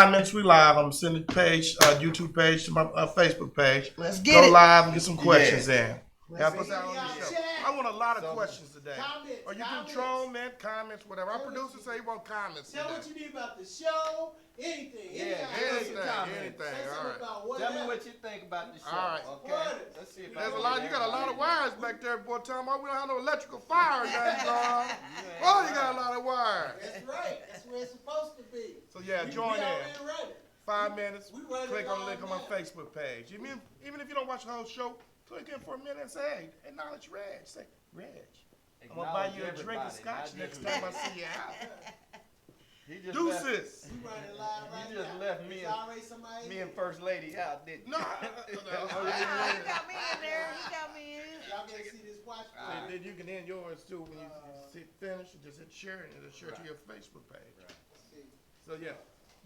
Comments, we live. I'm sending page, YouTube page to my Facebook page. Let's get it. Go live and get some questions in. Let's Help us out on the show. I want a lot of questions today. Or you can comment, comments, whatever. Our producer say he want comments Tell today. what you need about the show, anything. Anything. All right. Tell me what you think about the show. All right. Okay. Let's see if There's a lot. You got a lot of wires back there, boy. Tom, we don't have no electrical fire or nothing, dog. Oh, you got a lot of wires. That's right. That's where it's supposed to be. So yeah, join in. 5 minutes. We running Click on the link live on my now. Facebook page. Even if you don't watch the whole show, click in for a minute and say, hey, acknowledge Reg. Say, Reg, I'm gonna buy you a drink of scotch next time I see you out. Deuces. We running live right You just now. left me There's already somebody Me and First Lady out, didn't you? No. He got me in there. He got me in. Y'all can see this watch. And then you can end yours too when you finish. You just hit share and it'll share to your Facebook page. So yeah,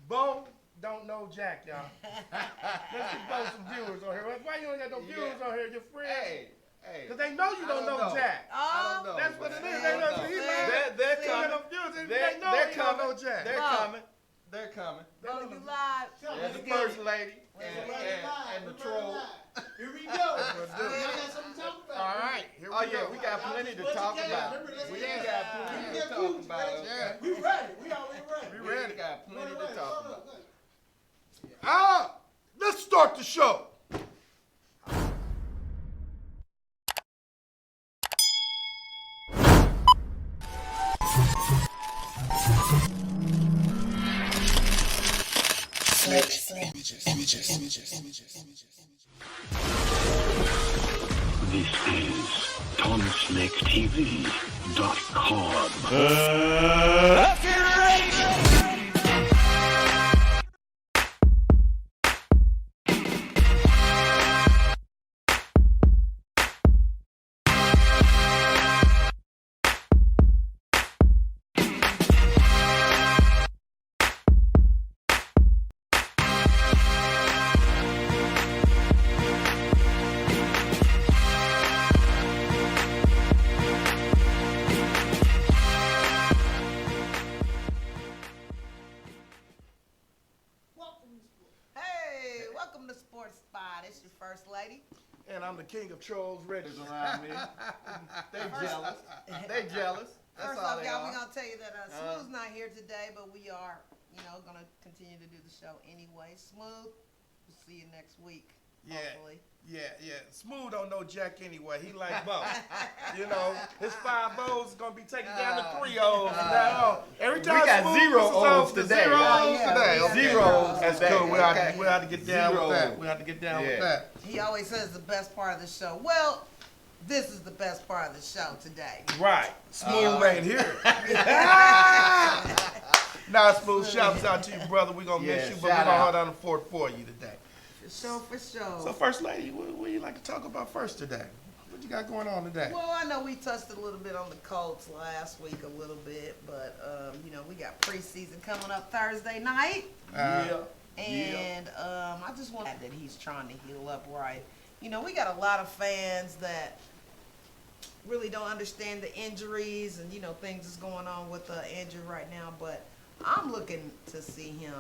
Bo don't know Jack, y'all. Let's get Bo some viewers on here. Why you ain't got no viewers on here? Your friends. Hey. Cause they know you don't know Jack. I don't know. That's what it is. man. They know he live. They're They coming. got no viewers. They They're know he don't coming. know Jack. They're Bob. coming. They're coming. Bro, you live. There's the Let's First Lady We're and running live. the We're troll. running live. Here we go. Let's do it. Y'all got something to talk about. All right, here we Oh go. yeah, we got plenty to talk about. We got plenty to talk about. Yeah. We ready. We already ready. We ready. We got plenty to talk about. Let's start the show. This is TommSnakeTV.com. Hey, welcome to Sports Spot. It's your First Lady. And I'm the king of trolls, Reggie. Around me. They jealous. They jealous. That's First all off, they y'all, we're are. going to tell you that Smooth's not here today, but we are, going to continue to do the show anyway. Smooth, we'll see you next week, hopefully. Yeah. Smooth don't know Jack anyway. He like Bo. His 5 O's is gonna be taken down to 3 O's from now on. Every time We got Smooth 0 misses O's the today. 0 O's Yeah, today. we got Okay. 0 O's That's today. cool. We have to get down 0 with that. We have to get down with that. He always says the best part of the show. Well, this is the best part of the show today. Right. Smooth ain't here. Nah, Smooth, shouts out to you, brother. We're gonna miss you, but we're shout gonna out. hold down the fort for you today. For sure. So, First Lady, what do you like to talk about first today? What you got going on today? Well, I know we touched a little bit on the Colts last week, a little bit, but we got preseason coming up Thursday night, and I just want that he's trying to heal up right. We got a lot of fans that really don't understand the injuries and things is going on with Andrew right now, but I'm looking to see him.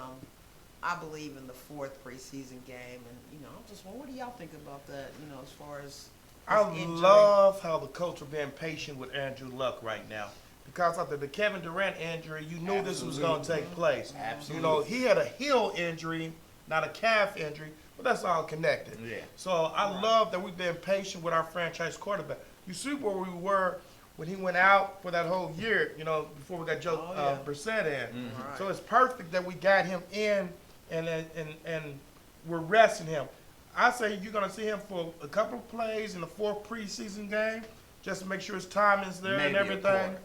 I believe in the 4th preseason game, and I'm just wondering, what do y'all think about that? As far as I his injury? love how the Colts are being patient with Andrew Luck right now. Because after the Kevin Durant injury, you knew this was going to take place. Absolutely. He had a heel injury, not a calf injury, but that's all connected. Yeah. So I love that we've been patient with our franchise quarterback. You see where we were when he went out for that whole year, before we got Joe Brissett in. Right. So it's perfect that we got him in and we're resting him. I say you're going to see him for a couple of plays in the 4th preseason game, just to make sure his timing's there and Maybe a everything.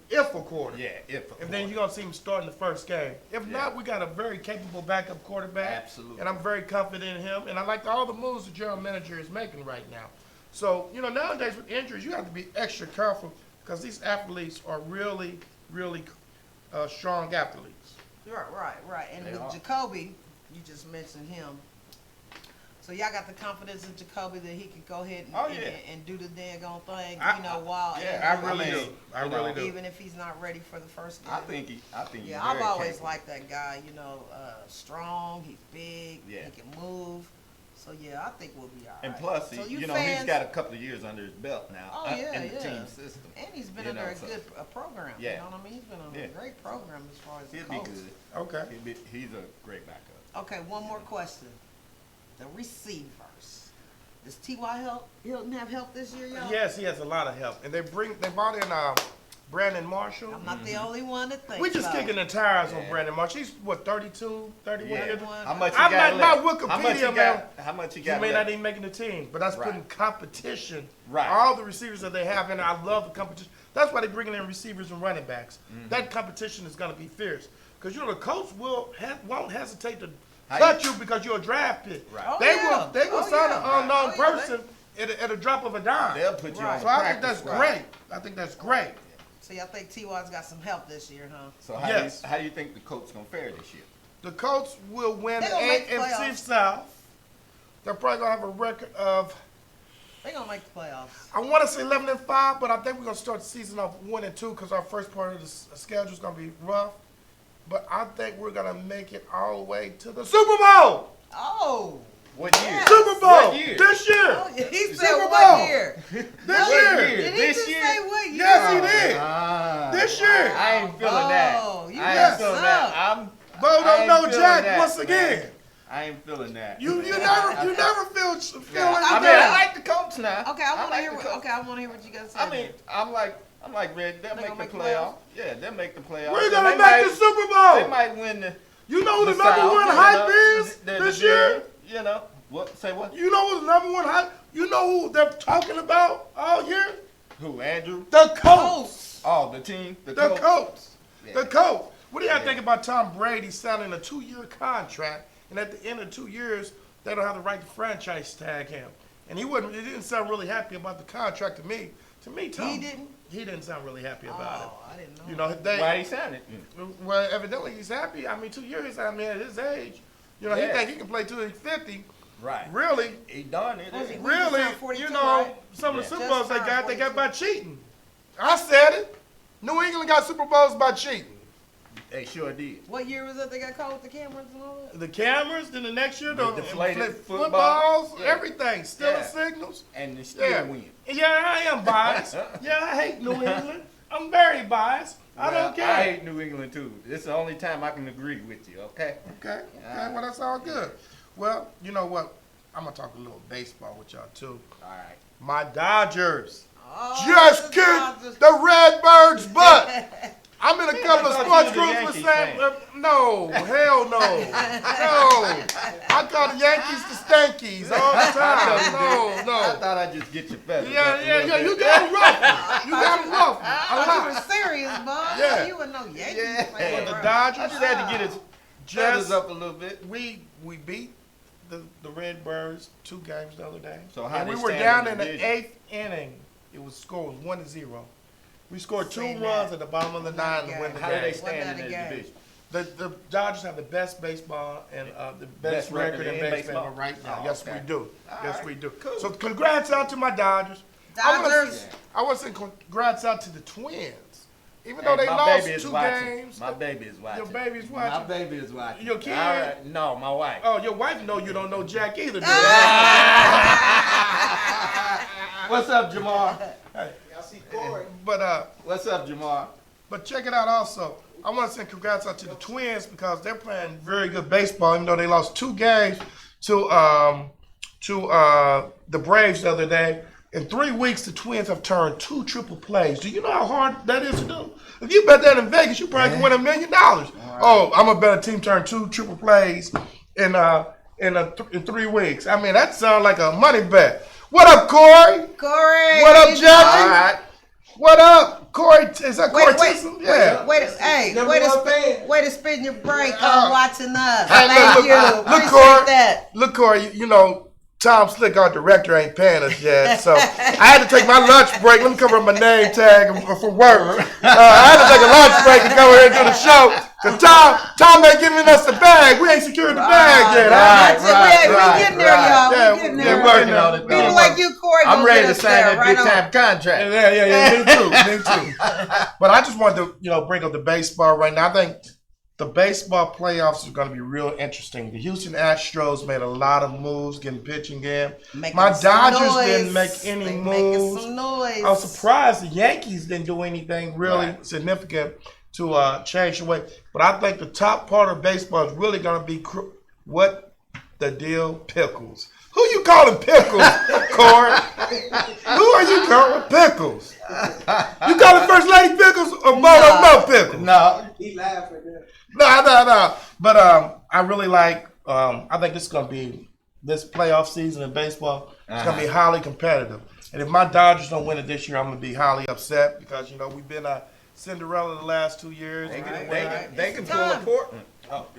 If a quarter. Yeah, if a And then you're going to see him start in the first game. If Yeah. not, we got a very capable backup quarterback. Absolutely. And I'm very confident in him. And I like all the moves the general manager is making right now. So, nowadays with injuries, you have to be extra careful because these athletes are really, really strong athletes. Right. And They with are. Jacoby, you just mentioned him. So y'all got the confidence in Jacoby that he can go ahead and, Oh, yeah. and do the daggone thing, I while really do. I really do. even if he's not ready for the first game. I think he's Yeah, very I've always capable. liked that guy. Strong. He's big. Yeah. He can move. So yeah, I think we'll be all right. And plus, so he's fans, got a couple of years under his belt now Oh, yeah, in the yeah. team system. and he's been you under know, a so- good program. Yeah. You know what I mean? He's been under Yeah. a great program as far as the He'll be Colts. good. Okay. He's a great backup. Okay, one more question. The receivers. Does T.Y. Hilton have help this year, y'all? Yes, he has a lot of help, and they brought in Brandon Marshall. I'm not the only one that thinks We just so. kicking the tires on Yeah. Brandon Marshall. He's what 32, 31 Yeah. years. How much he I'm got not left? Wikipedia, How much he man. got? How much he He got may left? not even making the team, but that's Right. putting competition. Right. All the receivers that they have, and I love the competition. That's why they're bringing in receivers and running backs. That competition is going to be fierce because the coach won't hesitate to cut you because you're a draft pick. Right. Oh, They yeah. will Oh, sign yeah. an unknown Oh, yeah. person at a drop of a dime. They'll put you Right. on. So I think practice that's squad. great. I think that's great. So y'all think T.Y.'s got some help this year, huh? So Yes. how do you think the Colts gonna fare this year? The Colts will win They the gonna make the AFC playoffs. South. They're probably gonna have a record of, They gonna make the playoffs. I want to say 11-5, but I think we're gonna start the season off 1-2 because our first part of the schedule is gonna be rough. But I think we're gonna make it all the way to the Super Bowl. Oh. What year? Yes. Super Bowl What year? this year. Oh, he said Super what Bowl. year? This What year. year? Did he This just year? say what year? Yes, he did. Ah. This year. I ain't feeling that. Oh, you I messed ain't feeling up. that. I'm. Bo I don't ain't know feeling Jack that, once man. again. I ain't feeling that. You man. never feel like I mean, that. I like the Colts now. Okay, I want to like hear. the What, Colts. okay, I want to hear what you guys say. I mean, I'm like Red. They'll They make gonna the make the playoff. Yeah, they'll make the playoff. We're And gonna they make might- the Super Bowl. They might win the. You know who the the number South, one you hype know, is the this year? You know what? Say what? You know who the number one hype? You know who they're talking about all year? Who? Andrew? The Colts. Oh, the team. The Colts. Colts. Yeah. The Colts. What do y'all Yeah. think about Tom Brady signing a 2-year contract, and at the end of 2 years, they don't have the right to franchise tag him? And he didn't sound really happy about the contract to me. To me, Tom. He didn't? He didn't sound really happy about Oh, I didn't know. it. You know, Why he signed it? well, evidently he's happy. I mean, 2 years, I mean, at his age, you know, he Yeah. think he can play till he's 50. Right. Really, He done it. Was he- eh? We just really, turned 42, you know, right? some of the Yeah. Super Just Bowls they turned got 42. by cheating. I said it. New England got Super Bowls by cheating. They sure did. What year was that they got caught with the cameras and all that? The cameras, then the next year, The the deflated footballs, football. Yeah. everything, stealing Yeah. signals. And they still Yeah. win. Yeah, I am biased. Yeah, I hate New England. I'm very biased. I Well, don't care. I hate New England too. This is the only time I can agree with you, okay? Okay, well, that's all good. Well, you know what? I'm going to talk a little baseball with y'all, too. All right. My Dodgers Oh, just the kicked Dodgers. the Redbirds' butt. I'm in a couple of I thought sports you was a groups with Yankees Sam. No, hell no. No. I call the Yankees the Stankies all the time. No, I no. thought I'd just get your feathers. Yeah, up a yeah, little yeah. bit. You got them rough. You got them rough. I thought you were serious, Bob. Yeah. You were no Yankees Yeah. fan. The I Dodgers, just had to get his feathers just, up a little bit. we beat the Redbirds 2 games the other day. So how And they we were stand down in in the the division? 8th inning. It was score was 1-0. We scored 2 Same runs that. at the bottom of the 9 to win the How do they game. stand Wasn't in that the a game? division? The Dodgers have the best baseball and the best Best record record in in baseball baseball? right now. Oh, Yes, okay. we do. All Yes, right. we do. Cool. So congrats out to my Dodgers. Dodgers. I want to say congrats out to the Twins. Even though Hey, they my lost baby is 2 watching. games. My baby is watching. Your baby's My watching. baby is watching. Your kid? All right. No, my wife. Oh, your wife know you don't know Jack either, do you? What's up, Jamar? Y'all see Corey. What's up, Jamar? But check it out also. I want to say congrats out to the Twins because they're playing very good baseball, even though they lost 2 games to the Braves the other day. In 3 weeks, the Twins have turned 2 triple plays. Do you know how hard that is to do? If you bet that in Vegas, you probably can win $1 million. Oh, I'm gonna bet a team turn 2 triple plays in 3 weeks. I mean, that sounds like a money bet. What up, Corey? Corey. What up, Jackie? All right. What up, Corey? Is that Corey Tisson? Yeah. Way to spin your break on watching us. Hey, Thank you. look, Appreciate Corey. that. Look, Corey, you know, Tom Slick, our director, ain't paying us yet. So I had to take my lunch break. Let me cover up my name tag for work. I had to take a lunch break and come here and do the show. Cause Tom ain't giving us the bag. We ain't secured the bag yet. That's it. We getting there, y'all. Yeah, We getting we're there. working on it. People like you, Corey, I'm gonna ready get to us sign there, that right big time contract. Yeah, me too. But I just wanted to, bring up the baseball right now. I think the baseball playoffs are going to be real interesting. The Houston Astros made a lot of moves, getting pitching in. My Dodgers didn't make any moves. Some noise. I was surprised the Yankees didn't do anything really significant to change the way. But I think the top part of baseball is really going to be what the deal Pickles. Who you calling Pickles, Corey? Who are you calling Pickles? You calling First Lady Pickles or Bono Pickles? No. He laughing there. No. But I really like. I think this is gonna be this playoff season in baseball. It's gonna be highly competitive. And if my Dodgers don't win it this year, I'm gonna be highly upset because we've been a Cinderella the last 2 years. They can pull a Portland.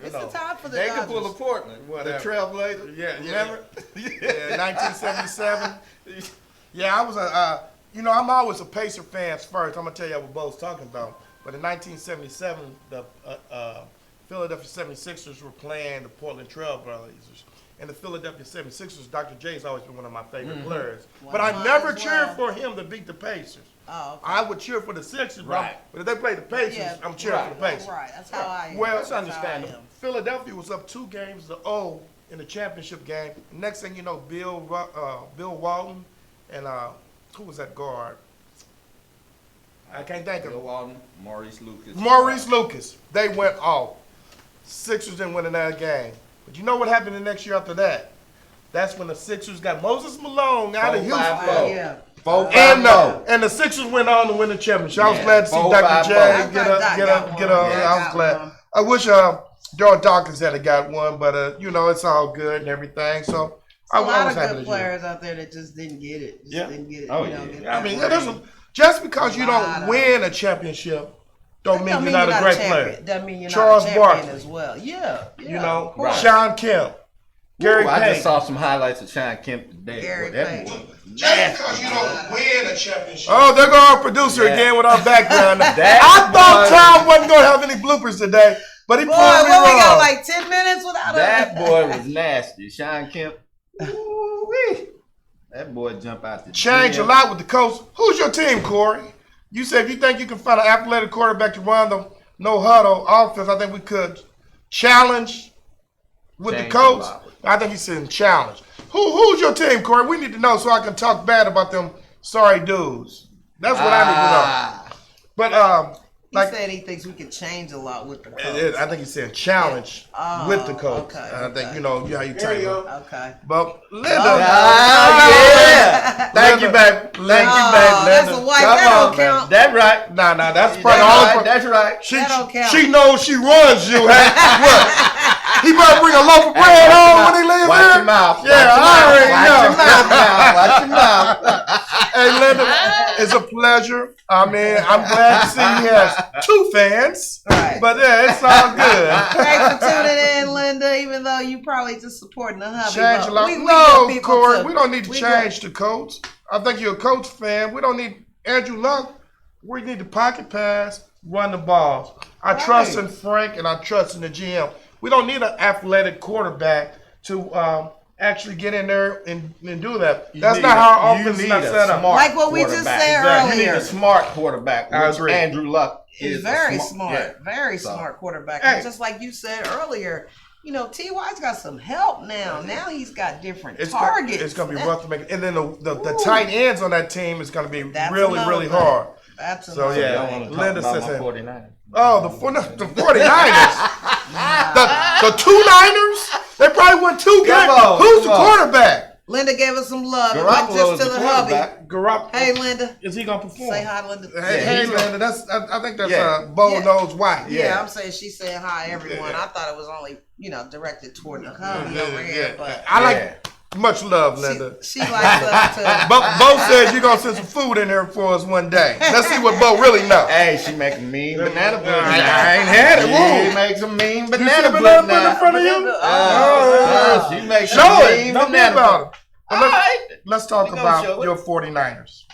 It's the time for the They Dodgers. can pull a Portland. The Trailblazers. Yeah. Remember? Yeah, 1977. Yeah, I was I'm always a Pacer fan first. I'm gonna tell you what Bo's talking about. But in 1977, the Philadelphia 76ers were playing the Portland Trailblazers. And the Philadelphia 76ers, Dr. J's always been one of my favorite players. But I never cheered for him to beat the Pacers. Oh, okay. I would cheer for the Sixers, but if they play the Pacers, I'm cheering for the Pacers. Right, that's how I am. Well, That's understandable. how I am. Philadelphia was up 2-0 in the championship game. Next thing you know, Bill Walton and who was that guard? I can't think of Bill him. Walton, Maurice Lucas. They went off. Sixers didn't win another game. But you know what happened the next year after that? That's when the Sixers got Moses Malone out of Houston. 4-5-0. Yeah. 4-5-0. And the Sixers went on to win the championship. I was Yeah, glad to see 4-5-0. Dr. J get I up. I was glad. I wish Darryl Dawkins had got one, but it's all good and everything. So A I lot was of happy good this players out there that just didn't get it. Didn't get it. Oh, you know, yeah. get year. I mean, that just because you don't win a championship, don't mean you're not a great player. Doesn't mean you're Charles not a champion Barkley. as well. Yeah. Of Right. Sean Kemp, Gary I Payton. just saw some highlights of Sean Kemp today. Gary Boy, that Payton. boy was Just nasty. because you don't win a championship. Oh, there go our producer Yeah. again with our background. That I thought boy- Tom wasn't going to have any bloopers today, but he Boy, proved me what we got wrong. like 10 minutes without That boy was nasty. Sean Kemp. Ooh-wee. That boy jump out the Changed a gym. lot with the coach. Who's your team, Corey? You said if you think you can find an athletic quarterback to run the no huddle offense, I think we could challenge with Changed the a coach. lot. I think he said challenge. Who's your team, Corey? We need to know so I can talk bad about them sorry dudes. That's what I need to know. But He said he thinks we can change a lot with the coach. I think he said challenge with the coach. Okay, And I think okay. how you There take you it. go. Okay. But Linda, yeah. Thank you, baby. Thank you, baby. That's a white. Come That on, don't count. That's right. nah, that's That's probably all. right. That's right. That don't count. She knows she runs you. What? He better bring a loaf of bread home when he leaves Watch here. your mouth. Yeah, I already know. Watch your mouth. Watch your mouth. Hey, Linda, it's a pleasure. I mean, I'm glad to see he has 2 fans. Right. But yeah, it's all good. Thanks for tuning in, Linda, even though you probably just supporting the hubby. Change but a lot. we good No, people Corey, too. we don't need to We change the coach. I think you're a coach fan. We don't need Andrew Luck. We need the pocket pass, run the balls. I trust in Frank and I trust in the GM. We don't need an athletic quarterback to actually get in there and do that. That's not how our offense is not set up. Like what we just said You need earlier. a smart quarterback, I which agree. Andrew Luck He's is very a smart, yeah. very So, smart quarterback. hey. And just like you said earlier, T.Y.'s got some help now. Now he's got different targets. It's going to be rough to make. And then the tight ends on that team is going to be That's really, another really thing. hard. That's So, another yeah. Don't thing. want to talk Linda about says my that. 49ers. Oh, the 49ers. The 2 Niners? They probably won 2 games. on, Who's the come on. quarterback? Linda gave us some love. It Garoppolo went just is to the the hubby. quarterback. Garoppolo. Hey, Linda. Is he going to perform? Say hi to Linda. Hey, he's Linda. I think that's Yeah. Bo Yeah. knows why. Yeah, I'm saying she's saying hi, everyone. I thought it was only, directed toward the hubby over here, but I like much love, Linda. she likes us to. Bo says you're gonna send some food in here for us one day. Let's see what Bo really knows. Hey, she making mean banana pudding. I ain't had it. She makes some mean You banana see the pudding banana pudding in now. front of you? She makes Show some it. mean Don't be banana about it. All But right. let's talk We gonna show about it. your 49ers.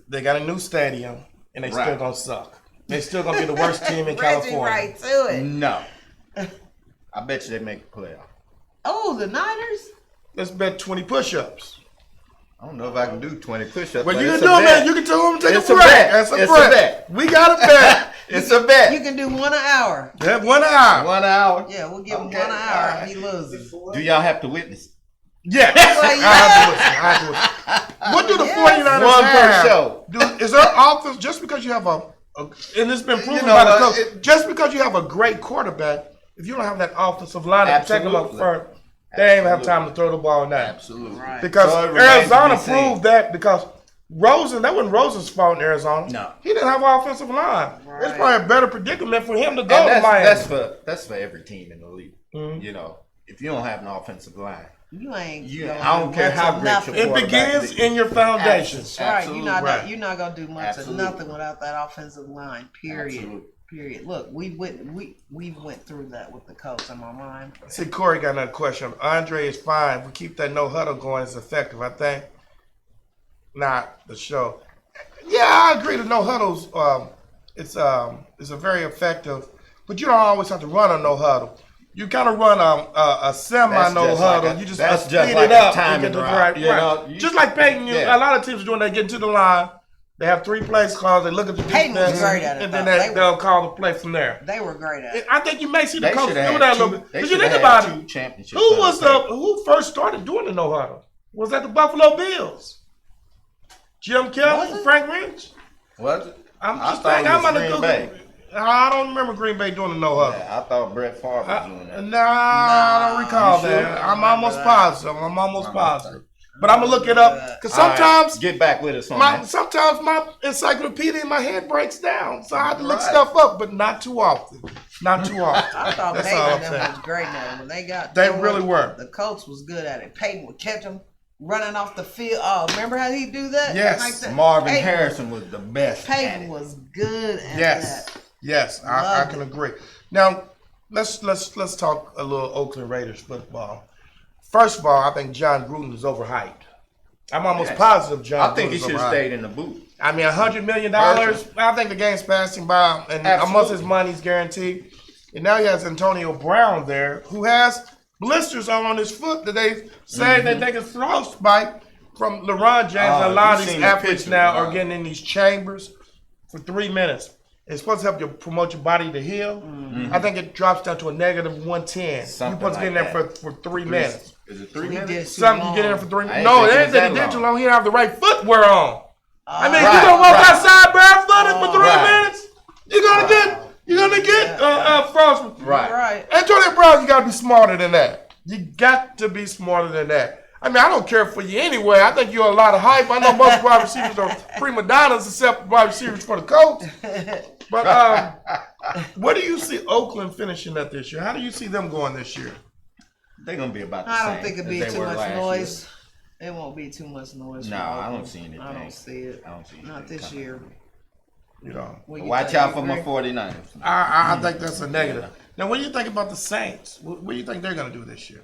They got a new stadium, and they still Right. gonna suck. They're still gonna be the worst team in Reggie California. right to it. No. I bet you they make the playoff. Oh, the Niners? Let's bet 20 push-ups. I don't know if I can do 20 push-ups. Well, but you can it's do a it, bet. man. You can tell them to take It's a a break. bet. That's a It's a break. bet. We got a bet. It's a bet. You can do 1 hour. Yeah, 1 hour. 1 hour. Yeah, we'll give him Okay, 1 hour alright. if he loses. Do y'all have to witness? Yes. Well, yeah. I do it. What do the Yes. 49ers One per have? show. Is there offense just because you have a and it's been proven know by the what? coach, just because you have a great quarterback, if you don't have that offensive line to protect them up Absolutely. front, they ain't even have time to throw the ball now. Absolutely. Right. Because So it remains to Arizona be seen. proved that because Rosen, that wasn't Rosen's fault in Arizona. No. He didn't have an offensive line. It's Right. probably a better predicament for him to go And to Miami. that's for every team in the league. Mhm. You know, if you don't have an offensive line, You ain't. You- gonna I don't do care much how of great nothing. your It quarterback begins is. in your foundation. That's right. Absolutely. Right. You're not gonna do much Absolutely. of nothing without that offensive line. Period. Absolutely. Period. Look, we went through that with the coach in my mind. See, Corey got another question. Andre is fine. If we keep that no huddle going, it's effective. I think not the show. Yeah, I agree. The no huddles, it's a very effective, but you don't always have to run a no huddle. You kind of run a semi That's no just like huddle. a- you just that's speed just it like a up. timing and get the route, right. you know, you- just like Peyton. Yeah. A lot of teams are doing. They get to the line. They have 3 plays called. They look at the Peyton was defense, great at it, and then though. They were- they'll call the play from there. They were great at it. I think you may see the They coach should do have that a had little two. bit. They Because you should think have about had it. 2 championships. Who on was the table. who first started doing the no huddle? Was that the Buffalo Bills? Jim Kelly, Was it? Frank Lynch? Was it? I'm I just thought thinking. it I'm was gonna Green Google. Bay. I don't remember Green Bay doing the no huddle. Yeah, I thought Brett Favre was doing that. Nah, I don't recall You that. sure? I'm almost that. positive. I'm almost positive. But I'm gonna look it up because All right, sometimes get back with us on that. sometimes my encyclopedia in my head breaks down, so I have to look Right. stuff up, but not too often. Not too often. I thought That's Peyton all I'm and them saying. was great at it. When they got They to it, really were. The coach was good at it. Peyton would catch him running off the field. Oh, remember how he do that? Yes. Like that? Marvin Peyton- Harrison was the best. at Peyton it. was good at Yes, that. yes, I Loved can it. agree. Now, let's talk a little Oakland Raiders football. First of all, I think John Gruden is overhyped. I'm almost Yes. positive John. I think Gruden he is should have overhyped. stayed in the booth. I mean, $100 million. I think the game's passing by, and almost his money's guaranteed. And now he has Antonio Brown there, who has blisters on his foot that they say they think it's frostbite from LeBron James. Oh, And a lot you of these seen the athletes picture, now huh? are getting in these chambers for 3 minutes. It's supposed to help you promote your body to heal. I think it drops down to a negative 110. Something You're supposed to get in like there that. for 3 minutes. Is it 3 He did minutes? too Something you get in long. there for 3 I minutes. ain't No, think it it ain't was that he that did too long. long. He didn't have the right footwear on. I mean, Right, you gonna walk right. outside barefooted for 3 Right. minutes? You're gonna get frostbite. Right. Right. Antonio Brown, you gotta be smarter than that. You got to be smarter than that. I mean, I don't care for you anyway. I think you're a lot of hype. I know most wide receivers are prima donnas except wide receivers for the coach. But where do you see Oakland finishing at this year? How do you see them going this year? They're gonna be about the I same. don't think it'd as be they too were much last noise. It won't be too much noise. No, from I don't Oakland. see anything. I don't see it. I don't see anything Not this coming. year. You know, What year. you Watch think? out You for my agree? 49ers. I think that's a negative. Now, what do you think about the Saints? What do you think they're gonna do this year?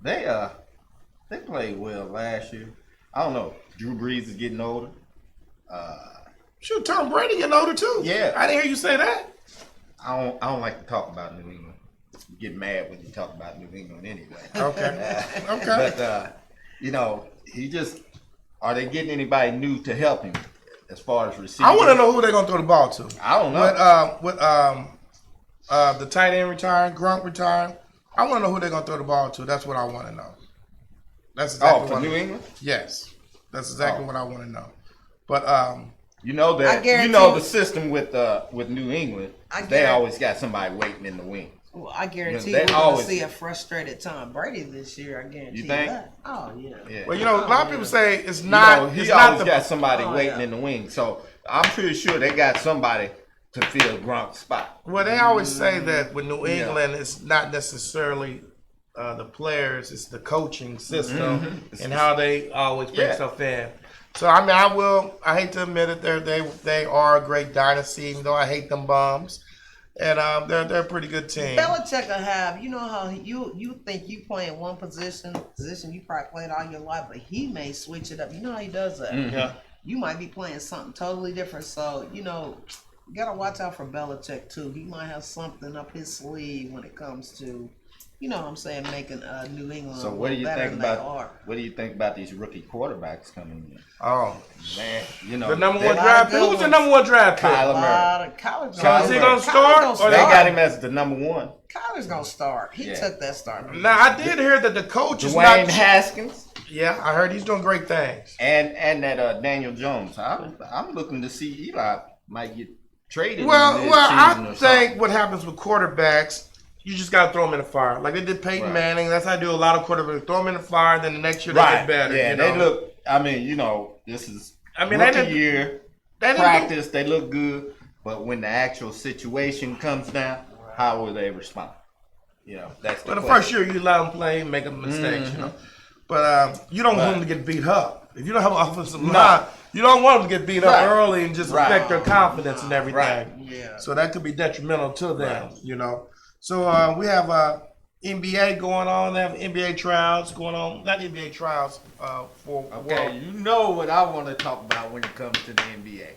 They played well last year. I don't know. Drew Brees is getting older. Shoot, Tom Brady getting older too. Yeah. I didn't hear you say that. I don't like to talk about New England. You get mad when you talk about New England anyway. Okay. Okay. But you know, are they getting anybody new to help him as far as receivers? I want to know who they're gonna throw the ball to. I don't know. With the tight end retiring, Gronk retiring, I want to know who they're gonna throw the ball to. That's what I want to know. That's exactly for what New England? Yes, that's exactly what I want to know. But You know that I guarantee the system with New England, I they guarantee- always got somebody waiting in the wings. Well, I guarantee They we're going to always- see a frustrated Tom Brady this year. I guarantee You think? that. Oh, yeah. Yeah. well, you know, a lot of people say it's You not. know, he it's not always the. got somebody Oh, waiting yeah. in the wings. So I'm pretty sure they got somebody to fill Gronk's spot. Well, they always say that with New Yeah. England, it's not necessarily the players; it's the coaching system and how they always bring Yeah. stuff in. So I mean, I hate to admit it, they are a great dynasty, even though I hate them bums, and they're a pretty good team. Belichick will have, you know how you think you playing one position you probably played all your life, but he may switch it up. You know how he does that. Yeah. you might be playing something totally different. So, you know, you gotta watch out for Belichick too. He might have something up his sleeve when it comes to, you know what I'm saying, making New England So a what do little you better think than they about are. what do you think about these rookie quarterbacks coming in? Oh, Man, you know the number they- one draft pick. Who was the number one draft pick? Kyler A Murray. lot of Kyler's So is he gonna start, or They got him as the number one. Kyler's gonna start. He Yeah. took that start. Now I did hear that the coach is Dwayne not. Haskins Yeah, I heard he's doing great things. and that Daniel Jones. I'm looking to see Eli might get traded. Well, in I mid-season or think something. what happens with quarterbacks, you just gotta throw them in the fire. Like they did Peyton Right. Manning. That's how I do a lot of quarterbacks. Throw them in the fire, then the next year they Right. get better. Yeah, you they know? look. I mean, you know, this is I mean, they rookie didn't- year they didn't practice. They look good, but when the actual situation comes down, how will they respond? You know, that's the Well, the question. first year you let them play, make them mistakes, you know. But you don't want them to get beat up. If you don't have an offensive line, you don't want them to get beat up Right. early and just Right. affect their confidence and everything. Right. Yeah. So that could be detrimental to them, you know. So we have NBA going on. They have NBA trials going on. Not NBA trials for Okay, you know what I want to talk about when it comes to the NBA.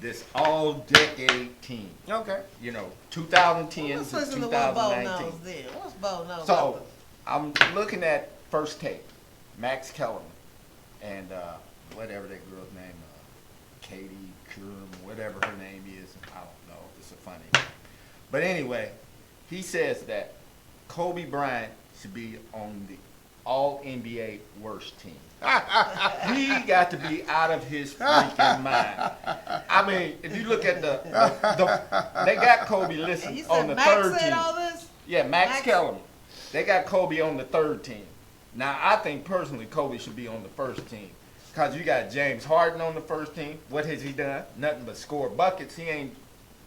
This all-decade team. Okay. You know, 2010 Let's to listen to what Bo 2019. knows then. What's Bo knows? So, I'm looking at first take, Max Kellerman, and whatever that girl's name, Katie Kurum, whatever her name is, I don't know. It's a funny name. But anyway, he says that Kobe Bryant should be on the All-NBA worst team. He got to be out of his freaking mind. I mean, if you look at they got Kobe listed he on said the Max third said team. all this? Yeah, Max Max- Kellerman. They got Kobe on the third team. Now, I think personally Kobe should be on the first team. Because you got James Harden on the first team. What has he done? Nothing but score buckets. He ain't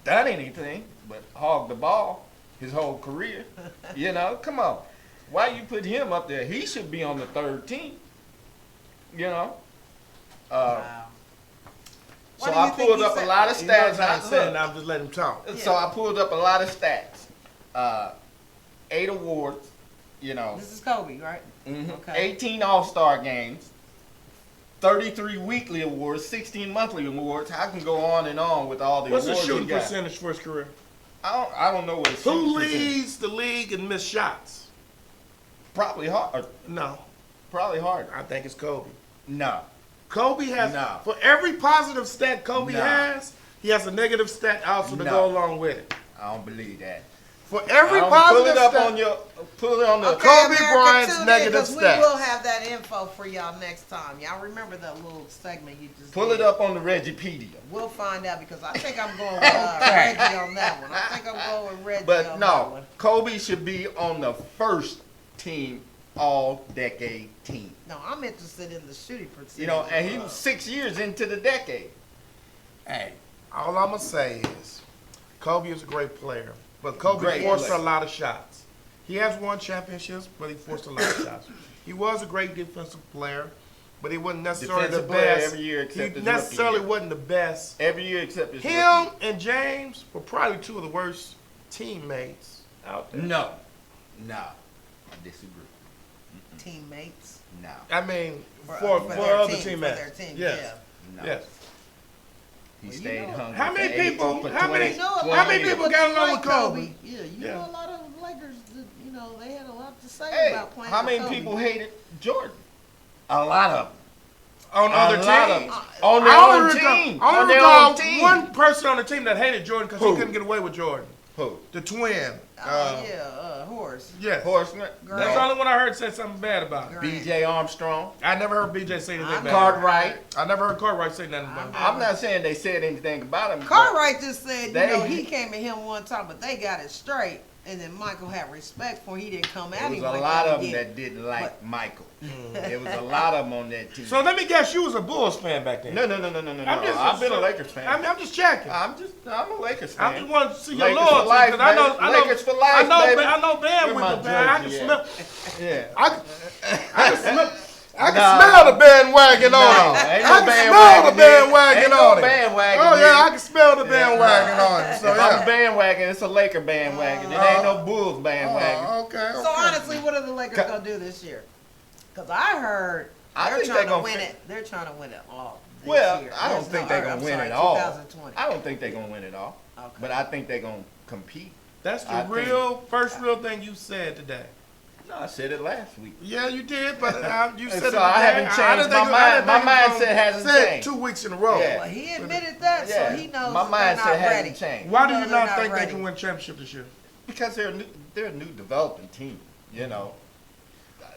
done anything but hog the ball his whole career. You know, come on. Why you put him up there? He should be on the third team. You know? Wow. So Why do I you think pulled he up a said- lot of He knows stats. how to say it, Look, I'm just letting him talk. So I pulled up a lot of stats. 8 awards, you know. This is Kobe, right? Mhm. Okay. 18 All-Star games, 33 weekly awards, 16 monthly awards. I can go on and on with all the What's the awards shooting he got. percentage for his career? I don't know what his Who shooting percentage- leads the league in missed shots? Probably hard. No, Probably hard. I think it's Kobe. No. Kobe has, No. for every positive stat Kobe No. has, he has a negative stat also to No. go along with it. I don't believe that. For every Pull positive it up stat, on your. Pull it on the. Okay, Kobe America, Bryant's tune in, negative 'cause stats. We will have that info for y'all next time. Y'all remember that little segment you just Pull did? it up on the Regipedia. We'll find out because I think I'm going with Reggie on that one. I think I'm going with Reggie But on that no, one. Kobe should be on the first team, all-decade team. No, I'm interested in the shooting percentage. You know, and he was 6 years into the decade. hey, all I'm going to say is Kobe is a great player, but Kobe Great forced player. a lot of shots. He has won championships, but he forced a lot of shots. He was a great defensive player, but he wasn't necessarily Defensive the player best. every year except He his necessarily rookie year. wasn't the best. Every year except his Him rookie and James were probably two of the worst teammates out there. year. No. I disagree. teammates. No. I mean, For for their other team, teammates. For their team, Yes. yeah. No. Yes. He Well, you stayed know- hungry. How many for 18 people- for how 20 many- You know, a lot 20 how many years. people got along with Kobe? Yeah, you Yeah. know a lot of Lakers. You know, they had a lot to say Hey, about playing. how with many Kobe. people hated Jordan? A lot of them. On other A lot of teams. them. On their I own only recall- team. I On only their recall own team. one person on the team that hated Jordan because he Who? couldn't get away with Jordan. Who? The twin. Oh Horace. Yes. Horseman. Grant. That's the only one I heard say something bad about. Grant. B.J. Armstrong. I never heard BJ say anything I'm bad. Cartwright. I never heard Cartwright say nothing about him. I'm not saying they said anything about him. but Cartwright just said, They- he came at him one time, but they got it straight. And then Michael had respect for him. He didn't come at There him was a like lot that of them again. that didn't like But- Michael. There was a lot of them on that team. So let me guess, you was a Bulls fan back then. No. I'm just- I've been a Lakers fan. I'm just checking. I'm a Lakers fan. I just want to see your Lakers for loyalty. life, 'Cause I know, baby. I know, Lakers for life, I know, baby. I know band Where with my the band. I can jersey smell. Yeah. I can Nah. smell the bandwagon on No, it. ain't no I can smell bandwagon, the nigga. bandwagon Ain't on no it. bandwagon, Oh yeah, nigga. I can smell the bandwagon on it. So If I'm a yeah. bandwagon, it's a Laker bandwagon. It ain't no Bulls bandwagon. Oh, okay. So honestly, what are the Lakers gonna do this year? Because I heard I they're think trying they to gonna win fin- it. They're trying to win it all Well, year. I don't Yes, think no, they're going I'm to win sorry, it all. 2020. I don't think they're going to win it all. Okay. But I think they're going to compete. That's the I think- first real thing you said today. No, I said it last week. Yeah, you did, but you And said so it I today. haven't didn't changed think my you- I mind. didn't My think you was mindset gonna hasn't say it changed. 2 weeks in a row. Yeah. Well, he admitted that, Yeah. so he knows My they're mindset not hasn't ready. changed. Why do He you knows not they're think they ready. can win championship this year? Because they're a new developing team, you know.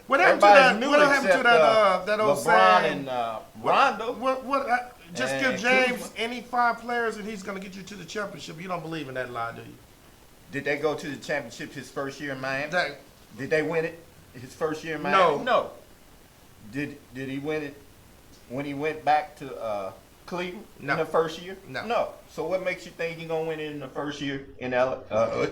What happened to Everybody's that? new What happened to except, that old LeBron saying? and Rondo. Just and give James Kuzma. any 5 players and he's gonna get you to the championship. You don't believe in that lie, do you? Did they go to the championship his first year in Miami? That, Did they win it his first year in Miami? No. No. Did he win it when he went back to Cleveland No. in the first year? No. No. So what makes you think he's gonna win it in the first year in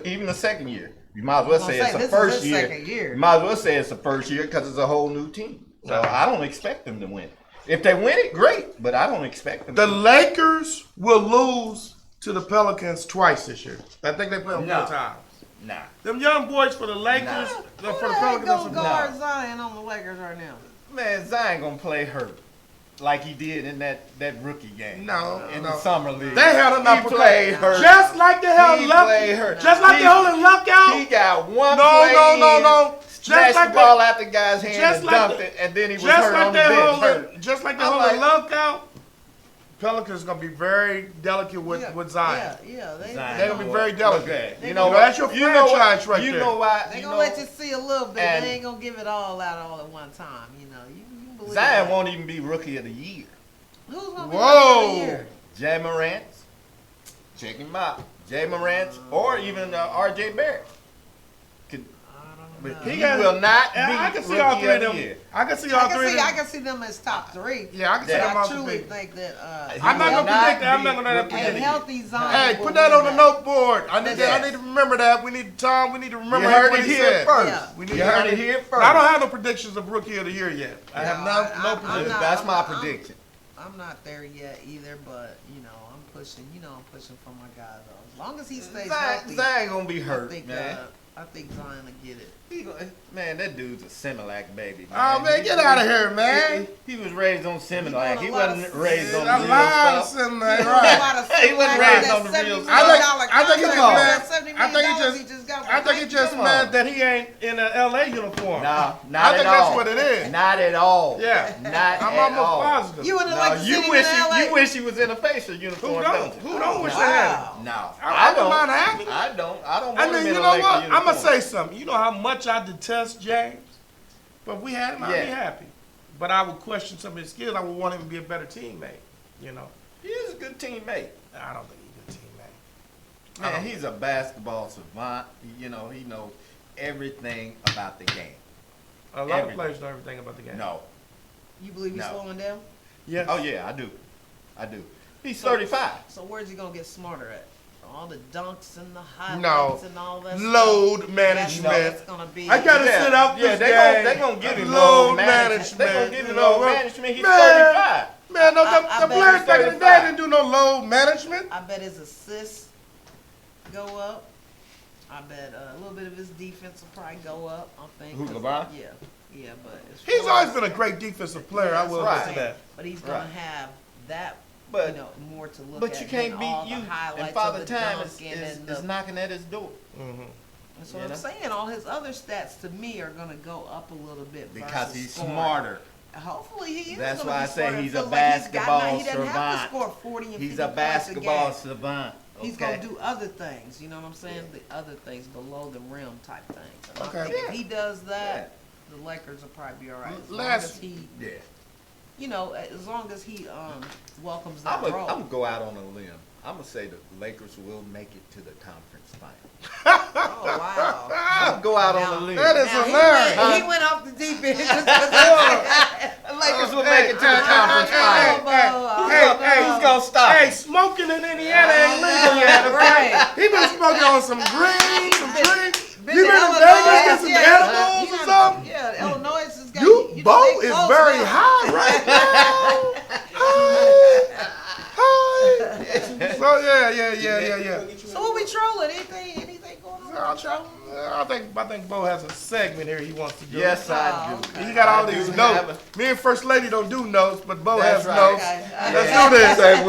even the second year? You might as well say it's the this is first his year. second year. You might as well say it's the first year because it's a whole new team. So I don't expect them to win. If they win it, great. But I don't expect them. the to win. Lakers will lose to the Pelicans twice this year. I think they play them No. 4 times. Nah. Them young boys for the Lakers, for the Who the heck Pelicans. gonna are- guard Zion on the Lakers right now? Man, Zion gonna play hurt like he did in that rookie game. No, in no. the summer league. They held him out He for played hurt. Just like they held He Luck. played hurt. Just like He- they holding Luck out. He got one No, play no. Just snatched like the ball they- out the guy's hand just and like dunked the- it, and then he was Just hurt like on the they bench. Hurt. holding, just like they I'm holding like- Luck out. Pelicans gonna be very delicate with Zion. Yeah, they Zion. They're gonna be very delicate. Okay. They You gonna- know what? That's your You know franchise what? right You there. know why? They you gonna know, let you see a little bit. and- They ain't gonna give it all out all at one time. You know, you believe Zion that. won't even be rookie of the year. Who's gonna be Whoa. rookie of the year? Jay Morant, check him out. Jay Morant or even R.J. Barrett. Could, but know. he will not be I can see rookie all 3 of of the them. year. I can see all 3 of them. I can see them as top 3. Yeah, I can see Yeah. them I all truly 3. think that I'm not will gonna predict that. I'm be not gonna let rookie that of a the healthy Zion. Hey, will put that win on the note board. I need Yeah. to remember that. We need Tom. We need to remember You heard what it he here said. first. Yeah. We need You to heard have it here first. I don't have no predictions of rookie of the year yet. I have no I'm predictions. not- That's my I'm- prediction. I'm not there yet either, but you know, I'm pushing. You know, I'm pushing for my guy though. As long as he stays healthy, Zion gonna be I hurt, think man. I think Zion will get it. Man, that dude's a Similac baby. Oh man, get out of here, man. He was raised on Similac. doing He a lot wasn't of- raised on A the real lot of stuff. something, He right? doing a lot of He wasn't stuff raised like on the that real $70 stuff. I million think he contract, just that mad. $70 I think he million just. got I think he just Come mad on. that he ain't in an LA uniform. No, I not at think all. that's what it is. Not at all. Yeah. Not I'm at almost all. positive. You would have No, liked to see you him wish in LA. you wish he was in a Pacer Who uniform. don't? you? Who don't wish Wow. they had it? No, I I don't don't. mind having it. I don't. I don't I want him mean, in you a know Laker what? I'm gonna uniform. say something. You know how much I detest James, but if we had him, I'd be Yeah. happy. But I would question some of his skills. I would want him to be a better teammate. You know, He is a good teammate. I don't think he's a good teammate. Man, he's a basketball savant. You know, he knows everything about the game. A lot of players know everything about the game. No. You believe he's No. slowing down? Yes. Oh yeah, I do. I do. He's 35. So where's he gonna get smarter at? All the dunks and the highlights No. and all that Load stuff. management. That's gonna be. I gotta sit out Yeah, this they game. gonna give him load load management. They gonna management. give him You know, load management. He's man. 35. Man, no, I the bet players he's back in the day 35. didn't do no load management. I bet his assists go up. I bet a little bit of his defense will probably go up. I think. Who, 'cause- LeBron? Yeah, but as He's far always as- been a great defensive player. I will right. admit to that. But he's gonna Right. have that, But you know, more to look but at. you can't than beat all you. the highlights And Father of the Time dunk is and the, knocking at his door. Mm-hmm. That's what you I'm know? saying. All his other stats to me are gonna go up a little bit Because versus he's scoring. smarter. Hopefully he is. That's gonna why be I say smarter. he's It feels a like he's got basketball now- He doesn't have to savant. score 40 and 50 He's a points basketball game. savant. He's Okay. gonna do other things. You know what I'm saying? The other things below the rim type things. And Okay. I think Yeah. if he does that, the Lakers will probably be all right. As long Last- as he, Yeah. you know, as long as he welcomes I'm that gonna role. go out on a limb. I'm gonna say the Lakers will make it to the conference final. Oh wow. I'm go out on a limb. That is Now, hilarious. he went off the deep end. Just 'cause The Lakers will make it to the conference final. Who's gonna stop? Hey, him? smoking in Indiana ain't legal yet, okay? Right. He been smoking on some green, some drinks. Been You to been to Illinois, Vegas get some yeah. edibles He or done- something? Yeah, Illinois has got You, Bo they is close very now. high right now. Hi. Hi. So yeah. So what we trolling? Anything going on? I think Bo has a segment here he wants to do. Yes, I do. He got all I these do notes. have Me and First Lady don't do notes, but Bo That's has right. notes. Okay. Let's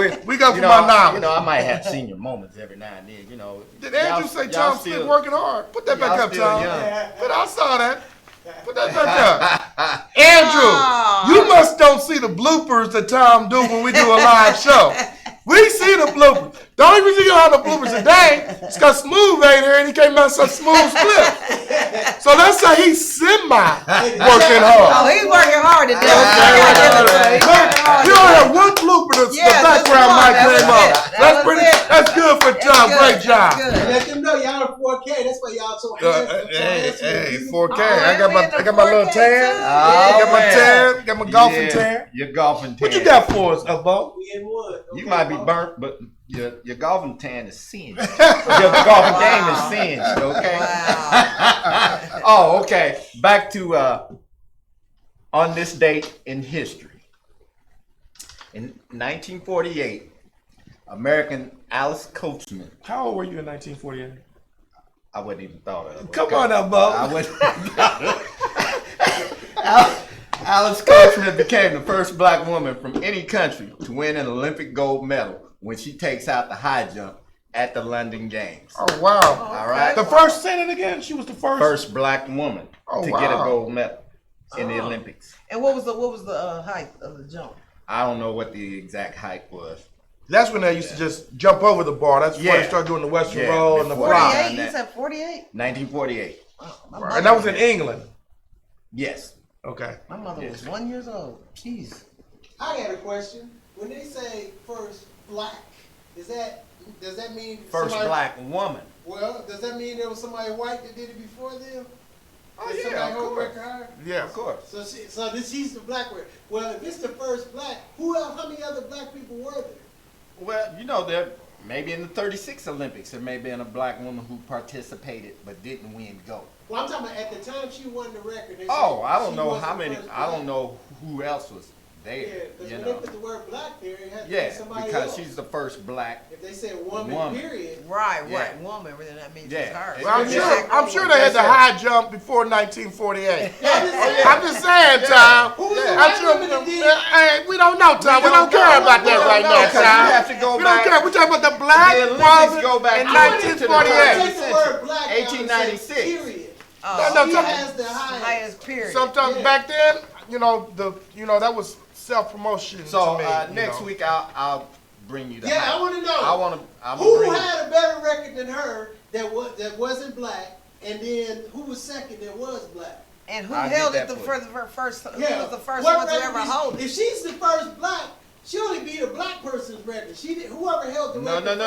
do this. We go for my knowledge. I might have senior moments every now and then. Did Andrew say Tom Smith working hard? Put that back y'all up, still Tom. young. But I saw that. Put that back up. Andrew, you must don't see the bloopers that Tom do when we do a live show. We see the bloopers. The only reason you don't have the bloopers today is because Smooth ain't here and he can't mess up Smooth's clip. So let's say he's working hard. Oh, he's working hard today. We only have one blooper. The background mic came up. That's good for Tom. Great job. Let them know y'all are 4K. That's why y'all so handsome. Hey, 4K. Oh, I got my little 4K tan. too. I got my tan. Got my golfing tan. Your golfing tan. What you got for us, Bo? We in wood. You might be burnt, but your golfing tan is singed. Your golfing game is singed, okay? Wow. Oh, okay. Back to on this date in history. In 1948, American Alice Coleman. How old were you in 1948? I wouldn't even thought of it. Come on now, Bo. I wouldn't. Alice Coleman became the first black woman from any country to win an Olympic gold medal when she takes out the high jump at the London Games. Oh, wow. All right. The first, say that again. She was the first. First black woman to get a gold medal in the Olympics. And what was the height of the jump? I don't know what the exact height was. That's when they used to just jump over the bar. That's before they started doing the Western roll and the before fly. 48? You said 48? 1948. Oh, And that was in England. Yes. Okay. My mother was 1 year old. Jeez. I got a question. When they say first black, does that mean First somebody, black woman. Well, does that mean there was somebody white that did it before them? Oh, Did yeah, somebody of hold course. record higher? Yeah. Of course. So she's the black one. Well, if it's the first black, how many other black people were there? Well, there maybe in the 36 Olympics there may have been a black woman who participated but didn't win gold. Well, I'm talking about at the time she won the record. They Oh, said I don't she know was how the many. first I don't black. know who else was Yeah, there. because You when they know. put the word black there, it had to be Yeah, somebody because else. she's the first black. If they said woman, Woman. period. Right, Yeah. woman, then that means Yeah. it's her. Well, Yeah. I'm sure they had the high jump before 1948. I'm just saying, Yeah. Tom. Who's the I'm white sure, woman that did? hey, we don't know, Tom. We don't care about that right now, because you Tom. have to go We back. don't care. We're talking about the black The Olympics woman go back in to- Take 1948. the word black out and say 1896. period. No, She Tom. has the highest. Highest period. Sometimes Yeah. back then, that was self-promotion So to me. next week I'll bring you the. Yeah, height. I want to know. I want to. I'm Who bring had a better record than her that wasn't black, and then who was second that was black? And who I'll held get it the that for you. first? Who Yeah. was the first What one to record ever is- hold it? If she's the first black, she only beat a black person's record. She did. Whoever held the No, record.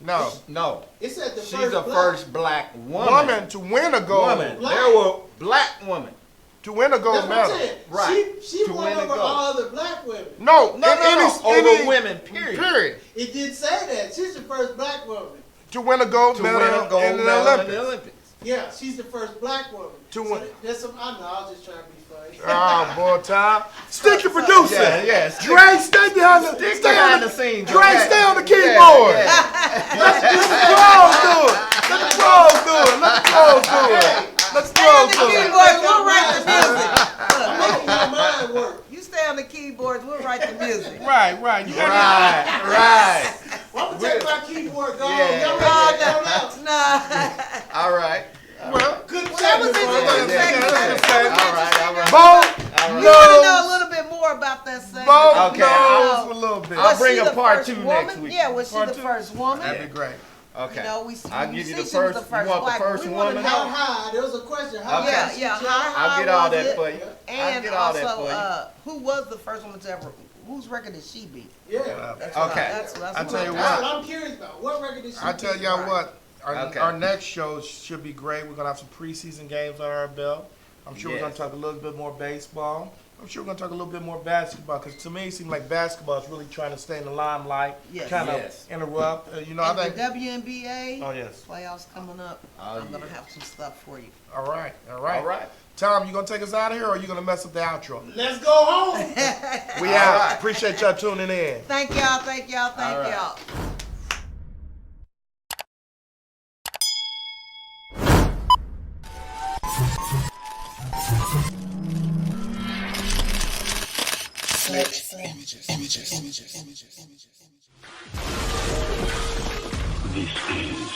No. No. It said the She's first the black. first black woman. Woman to win a gold. Woman. Black. There were black women. To win a gold That's what I'm medal. saying. Right. She To won win a over gold. all other black women. No, No. Over women. Period. It did say that. She's the first black woman. To win a gold To medal win a gold in the medal in Olympics. the Olympics. Yeah, she's the first black woman. To win. That's some. I know. I was just trying to be funny. Oh, boy, Tom. Stick to producing. Yeah. Dre, stay behind the Stick stay behind on the scenes. Dre, okay? stay on the Yeah, keyboard. yeah. Let the pros do it. Let the pros do it. Let the pros do it. Let the Stay on pros the do it. keyboards, we'll write the music. I'm making your mind work. You stay on the keyboards, we'll write the music. Right. You got Right. Well, I'm gonna take my keyboard. Go. Yeah. Y'all ready to go out? Nah. All right. well, Good that was segment, it. brother. yeah. All right. Bo All You want to know a knows. little bit more about that segment? Bo Okay. knows a little bit. I'll Was bring she a the part first 2 woman? next week. Yeah, was she Part the two? first woman? That'd be great. Okay. You know, I'll you give you see the she was first. the You want the first first black woman? How high? There was a question. How Okay. high? Yeah, she how jumped? I'll get all was that it? for you. I'll And get all that also, for you. who was the first woman to ever? Whose record did she beat? Yeah. That's Okay. That's I what tell you That's what. what I'm curious about. What record did she I tell beat? y'all Right. what. Okay. Our next show should be great. We're gonna have some preseason games on our belt. I'm sure we're gonna Yes. talk a little bit more baseball. I'm sure we're gonna talk a little bit more basketball because to me it seems like basketball is really trying to stay in the limelight, Yes. kind of Yes. interrupt. I And think. the WNBA Oh yes. playoffs coming up. Oh, I'm gonna yeah. have some stuff for you. All right. All right. Tom, you gonna take us out of here, or are you gonna mess up the outro? Let's go home. We All out. right. Appreciate y'all tuning in. Thank y'all. Thank y'all. Thank All right. y'all. This is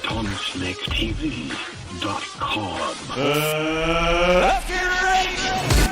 TommSlickTV.com.